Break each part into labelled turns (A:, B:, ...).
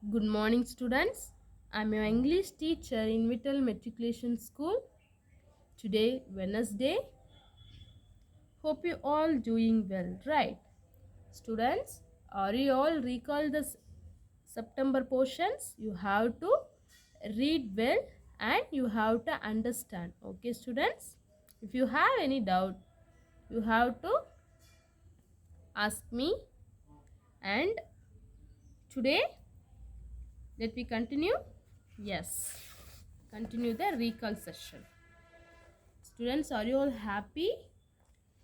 A: Good morning, students. I'm your English teacher in Vittal Matriculation School. Today, Wednesday. Hope you all doing well, right? Students, are you all recall the September portions? You have to read well and you have to understand. Okay, students? If you have any doubt, you have to ask me. And today, let me continue. Yes, continue the recall session. Students, are you all happy?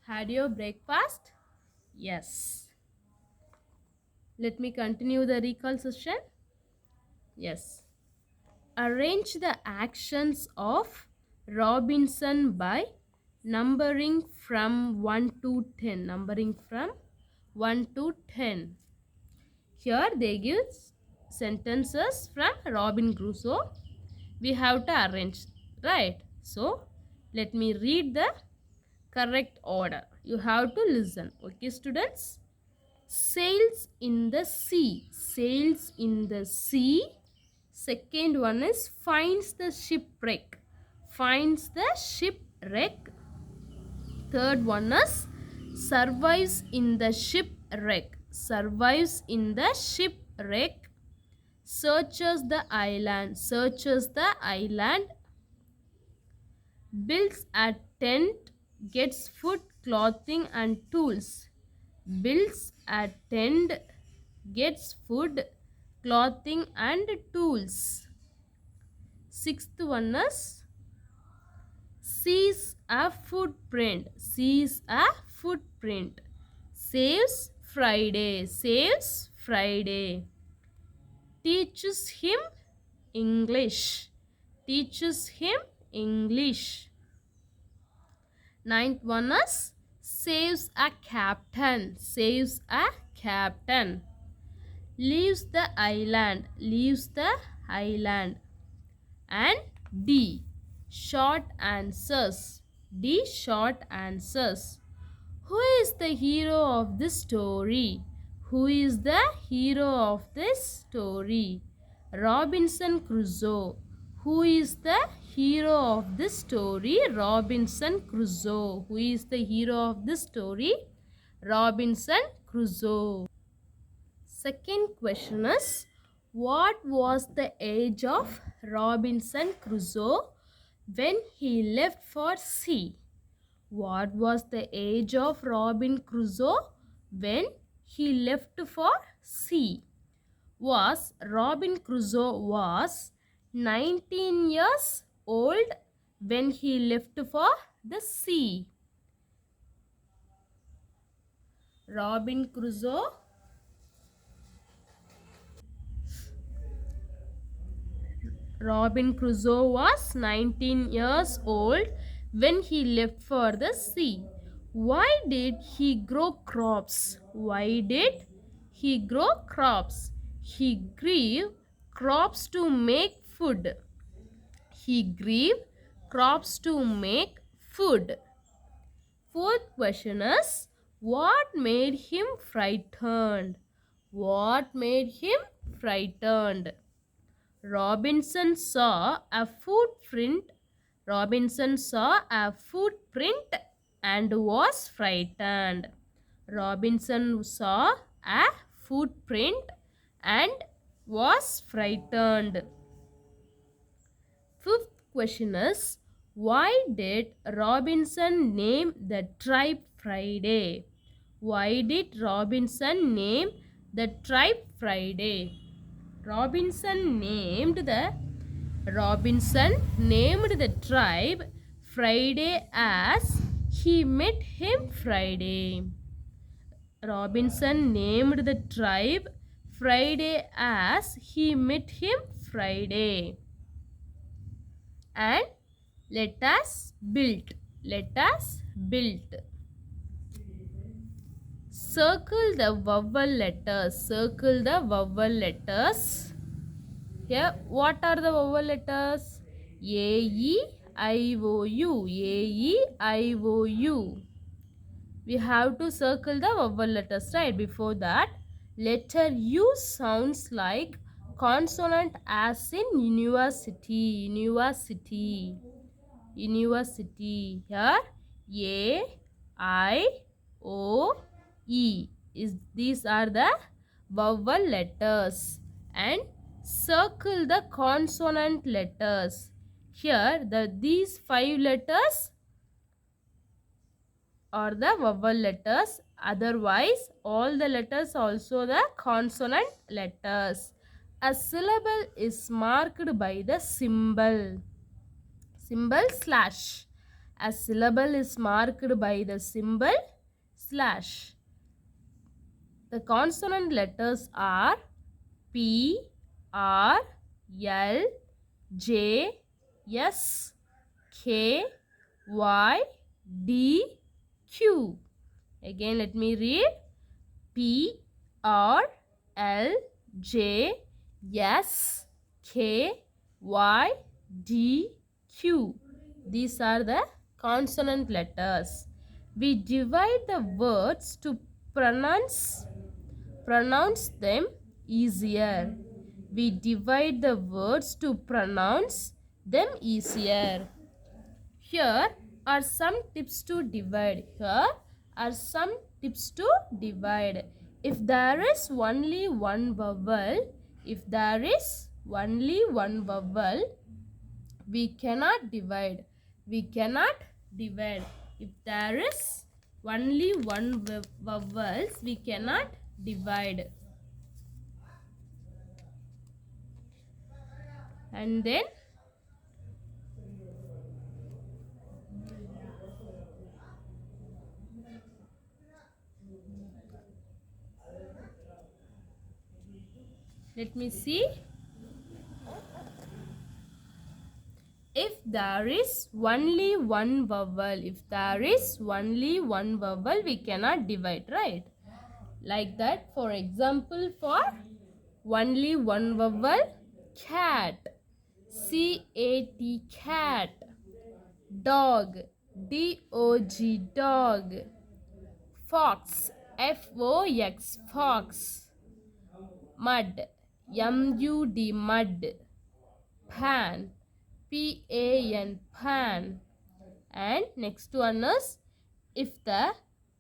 A: Had your breakfast? Yes. Let me continue the recall session. Yes. Arrange the actions of Robinson by numbering from 1 to 10. Numbering from 1 to 10. Here they give sentences from Robin Crusoe. We have to arrange, right? So, let me read the correct order. You have to listen. Okay, students? Sails in the sea. Sails in the sea. Second one is finds the shipwreck. Finds the shipwreck. Third one is survives in the shipwreck. Survives in the shipwreck. Searches the island. Searches the island. Builds a tent. Gets food, clothing and tools. Builds a tent, gets food, clothing and tools. Sixth one is sees a footprint. Sees a footprint. Saves Friday. Saves Friday. Teaches him English. Teaches him English. Ninth one is saves a captain. Saves a captain. Leaves the island. Leaves the island. And D. Short answers. D. Short answers. Who is the hero of this story? Who is the hero of this story? Robinson Crusoe. Who is the hero of this story? Robinson Crusoe. Who is the hero of this story? Robinson Crusoe. Second question is, what was the age of Robinson Crusoe when he left for sea? What was the age of Robin Crusoe when he left for sea? Was Robin Crusoe was 19 years old when he left for the sea. Robin Crusoe Robin Crusoe was 19 years old when he left for the sea. Why did he grow crops? Why did he grow crops? He grew crops to make food. He grew crops to make food. Fourth question is, what made him frightened? What made him frightened? Robinson saw a footprint. Robinson saw a footprint and was frightened. Robinson saw a footprint and was frightened. Fifth question is, why did Robinson name the tribe Friday? Why did Robinson name the tribe Friday? Robinson named the tribe Friday as he met him Friday. Robinson named the tribe Friday as he met him Friday. And let us build. Let us build. Circle the vowel letters. Circle the vowel letters. Here, what are the vowel letters? A, E, I, O, U. A, E, I, O, U. We have to circle the vowel letters, right? Before that, letter U sounds like consonant as in university. University. Here A, I, O, E. These are the vowel letters. And circle the consonant letters. Here these 5 letters are the vowel letters. Otherwise, all the letters also the consonant letters. A syllable is marked by the symbol slash. A syllable is marked by the symbol slash. The consonant letters are P, R, L, J, S, K, Y, D, Q. Again let me read. P, R, L, J, S, K, Y, D, Q. These are the consonant letters. We divide the words to pronounce them easier. We divide the words to pronounce them easier. Here are some tips to divide. If there is only one vowel, we cannot divide. If there is only one vowels, we cannot divide. And then let me see. If there is only one vowel, we cannot divide, right? Like that, for example, for only one vowel, cat, C-A-T, cat. Dog, D-O-G, dog. Fox, F-O-X, fox. Mud, M-U-D, mud. Pan, P-A-N, pan. And next one is, if the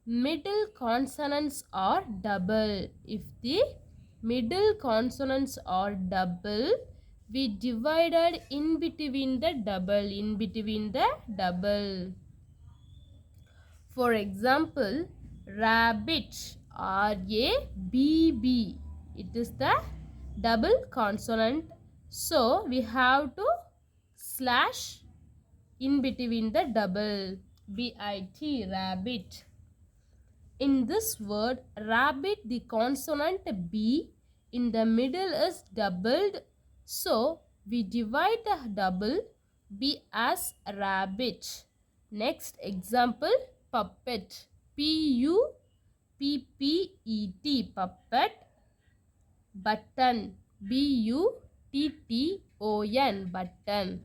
A: middle consonants are double. We divided in between the double. For example, rabbit, R-A-B-B. It is the double consonant. So we have to slash in between the double. B-I-T, rabbit. In this word, rabbit, the consonant B in the middle is doubled. So we divide the double B as rabbit. Next example, puppet, P-U-P-P-E-T, puppet. Button, B-U-T-T-O-N, button.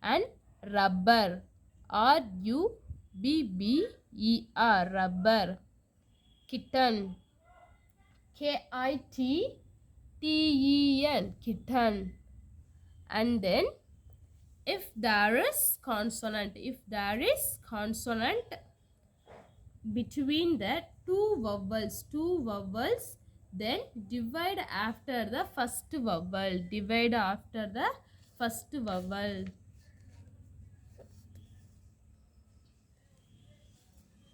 A: And rubber, R-U-B-B-E-R, rubber. Kitten, K-I-T-T-E-N, kitten. And then if there is consonant between the two vowels, then divide after the first vowel.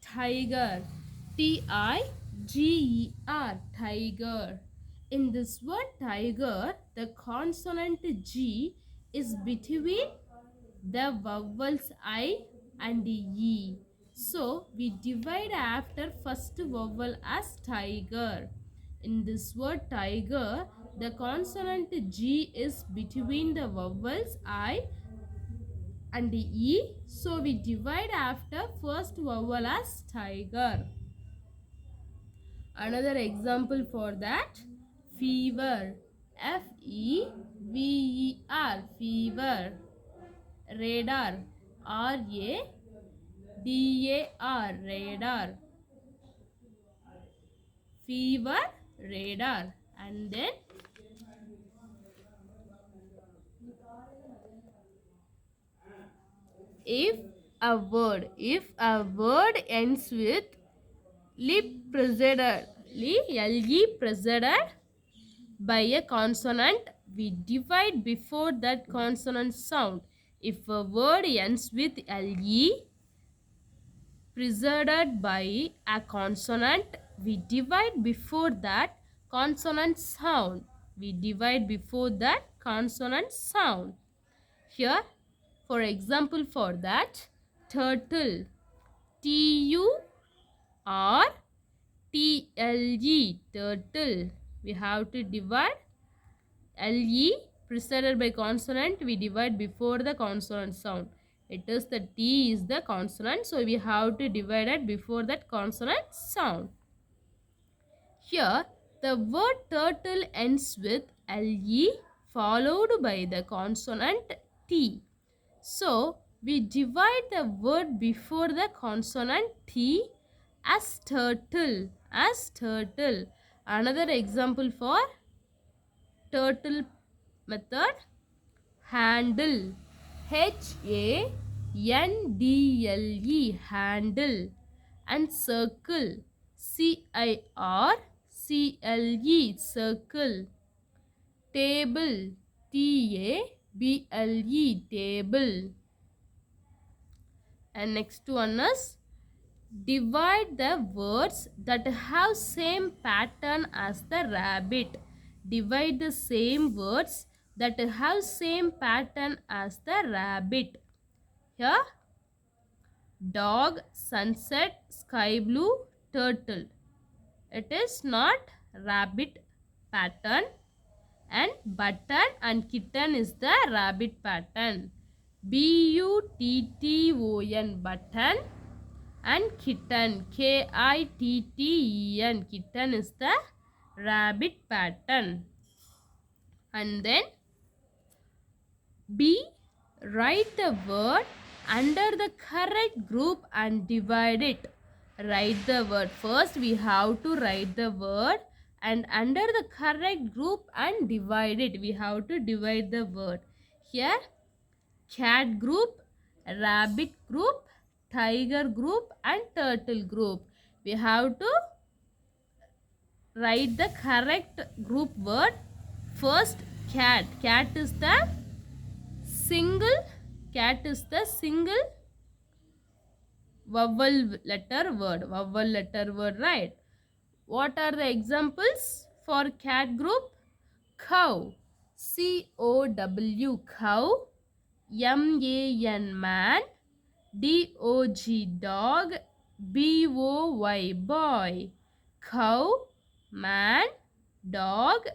A: Tiger, T-I-G-E-R, tiger. In this word tiger, the consonant G is between the vowels I and E. So we divide after first vowel as tiger. In this word tiger, the consonant G is between the vowels I and E. So we divide after first vowel as tiger. Another example for that, fever, F-E-V-E-R, fever. Radar, R-A-D-A-R, radar. Fever, radar. And then If a word ends with lip preceded, le preceded by a consonant, we divide before that consonant sound. If a word ends with le preceded by a consonant, we divide before that consonant sound. We divide before that consonant sound. Here, for example, for that, turtle, turtle, turtle. We have to divide le preceded by consonant. We divide before the consonant sound. It is the T is the consonant, so we have to divide it before that consonant sound. Here, the word turtle ends with le followed by the consonant T. So, we divide the word before the consonant T as turtle. Another example for turtle method, handle, handle, handle, and circle, circle, circle, table, table, table. And next one is divide the words that have same pattern as the rabbit. Divide the same words that have same pattern as the rabbit. Here, dog, sunset, sky blue, turtle. It is not rabbit pattern, and button and kitten is the rabbit pattern. button, button, and kitten, kitten, kitten is the rabbit pattern. And then B, write the word under the correct group and divide it. Write the word. First we have to write the word and under the correct group and divide it. We have to divide the word. Here, cat group, rabbit group, tiger group, and turtle group. We have to write the correct group word. First, cat. Cat is the single vowel letter word, right? What are the examples for cat group? Cow, cow, cow, man, man, dog, dog, boy, boy. Cow, man, dog,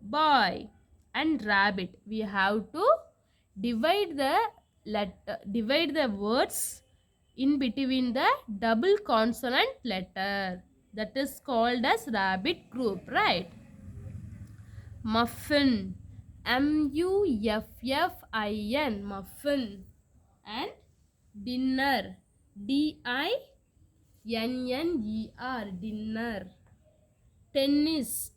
A: boy, and rabbit. We have to divide the words in between the double consonant letter. That is called as rabbit group, right? Muffin, muffin, muffin, and dinner, dinner, dinner. Tennis,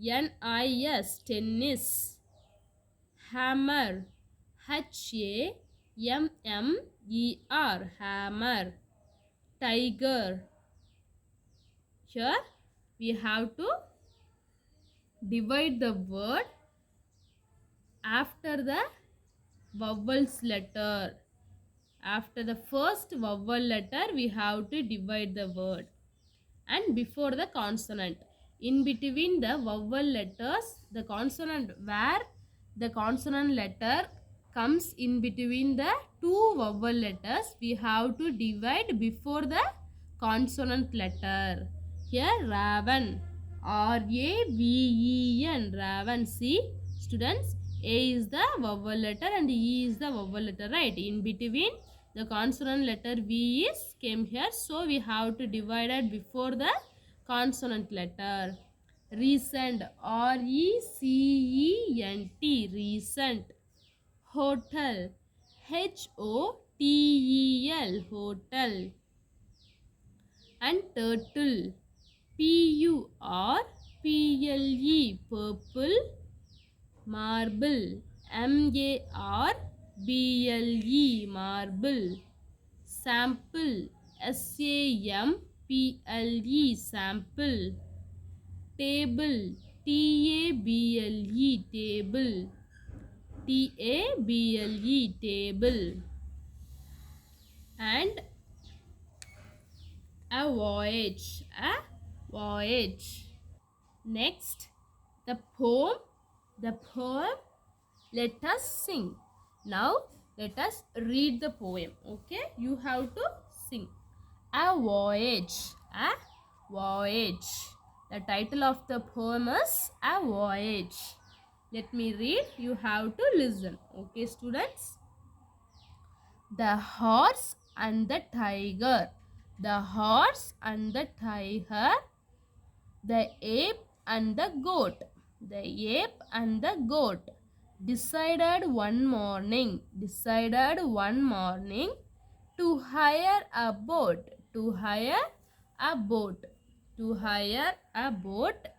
A: tennis, tennis. Hammer, hammer, hammer. Tiger. Here we have to divide the word after the vowels letter. After the first vowel letter, we have to divide the word, and before the consonant. In between the vowel letters, the consonant, where the consonant letter comes in between the two vowel letters, we have to divide before the consonant letter. Here, raven, raven, raven. See, students, A is the vowel letter and E is the vowel letter, right? In between, the consonant letter V is came here, so we have to divide it before the consonant letter. Recent, recent, recent. Hotel, hotel, hotel. And turtle, purple, purple. Marble, marble. B-L-E, marble. Sample, S-A-M-P-L-E, sample. Table, T-A-B-L-E, table. T-A-B-L-E, table. And a voyage, a voyage. Next, the poem, the poem, let us sing. Now, let us read the poem, okay? You have to sing. A voyage, a voyage. The title of the poem is A Voyage. Let me read, you have to listen, okay students? The horse and the tiger. The horse and the tiger. The ape and the goat. The ape and the goat decided one morning to hire a boat. To hire a boat. To hire a boat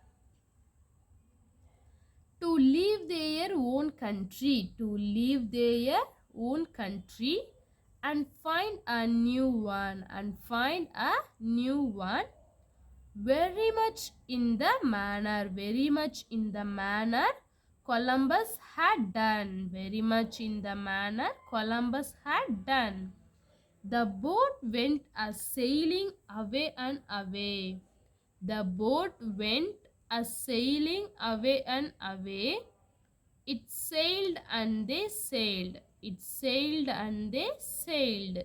A: to leave their own country. To leave their own country and find a new one. And find a new one. Very much in the manner Columbus had done. Very much in the manner Columbus had done. The boat went a sailing away and away. The boat went a sailing away and away. It sailed and they sailed. It sailed and they sailed.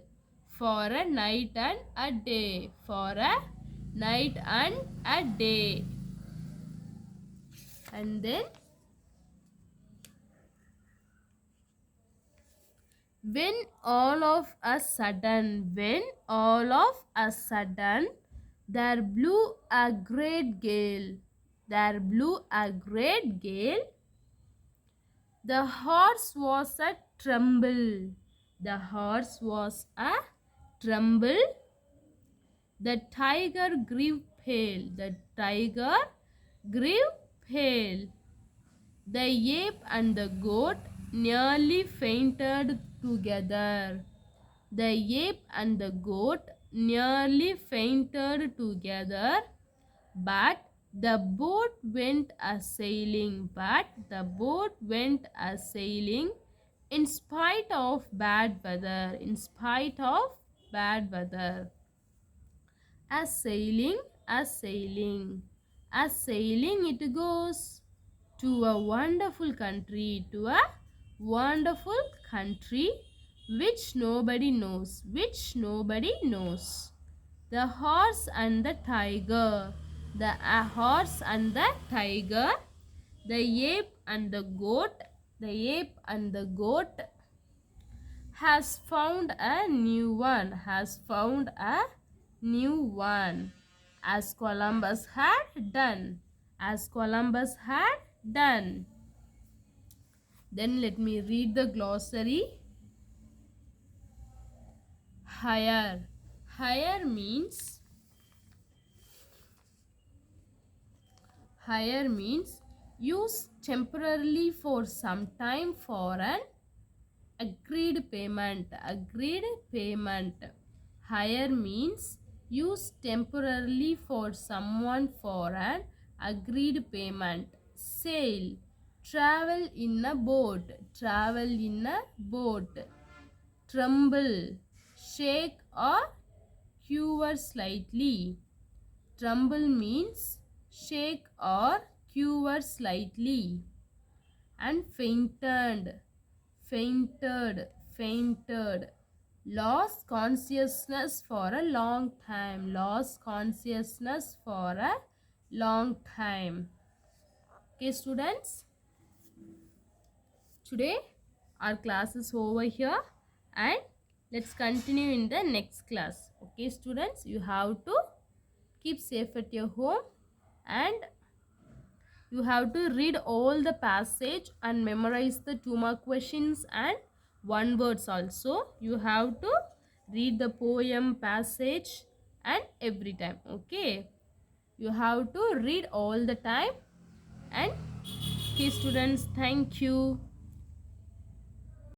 A: For a night and a day. For a night and a day. And then when all of a sudden there blew a great gale. The horse was a tremble. The horse was a tremble. The tiger grew pale. The tiger grew pale. The ape and the goat nearly fainted together. The ape and the goat nearly fainted together. But the boat went a sailing. In spite of bad weather. A sailing it goes to a wonderful country. Which nobody knows. The horse and the tiger. The horse and the tiger. The ape and the goat. Has found a new one. As Columbus had done. Then let me read the glossary. Hire. Hire means use temporarily for some time for an agreed payment. Hire means use temporarily for someone for an agreed payment. Sail, travel in a boat. Tremble, shake or quiver slightly. Tremble means shake or quiver slightly. And fainted. Lost consciousness for a long time. Okay students, today our class is over here and let's continue in the next class. Okay students, you have to keep safe at your home and you have to read all the passage and memorize the 2-mark questions and 1 words also. You have to read the poem, passage and every time. Okay, you have to read all the time. And okay students, thank you.